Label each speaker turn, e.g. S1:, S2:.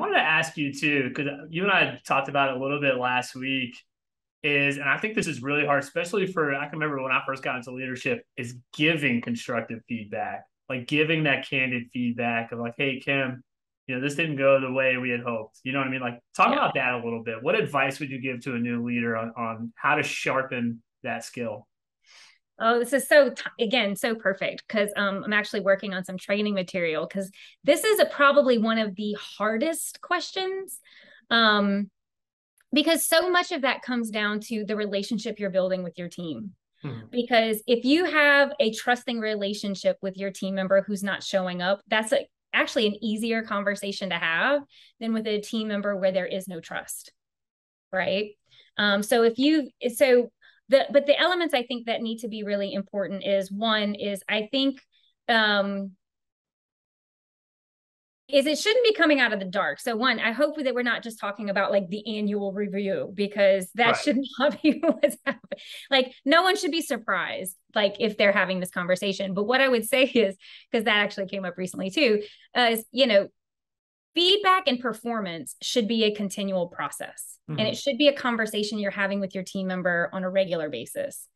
S1: wanted to ask you too, because you and I talked about it a little bit last week, and I think this is really hard, especially I can remember when I first got into leadership, is giving constructive feedback, like giving that candid feedback of like, hey, Kim, this didn't go the way we had hoped. You know what I mean? Like, talk
S2: Yeah.
S1: about that a little bit. What advice would you give to a new leader on how to sharpen that skill?
S2: Oh, this is again, so perfect because I'm actually working on some training material because this is probably one of the hardest questions. Um, because so much of that comes down to the relationship you're building with your team.
S1: Hmm.
S2: Because if you have a trusting relationship with your team member who's not showing up, that's actually an easier conversation to have than with a team member where there is no trust, right? So if you so but the elements I think that need to be really important is one is I think is it shouldn't be coming out of the dark. So one, I hope that we're not just talking about like the annual review because that
S1: Right.
S2: should not be what's happening. Like no one should be surprised like if they're having this conversation. But what I would say is, because that actually came up recently too, is feedback and performance should be a continual process. And
S1: Hmm.
S2: it should be a conversation you're having with your team member on a regular basis.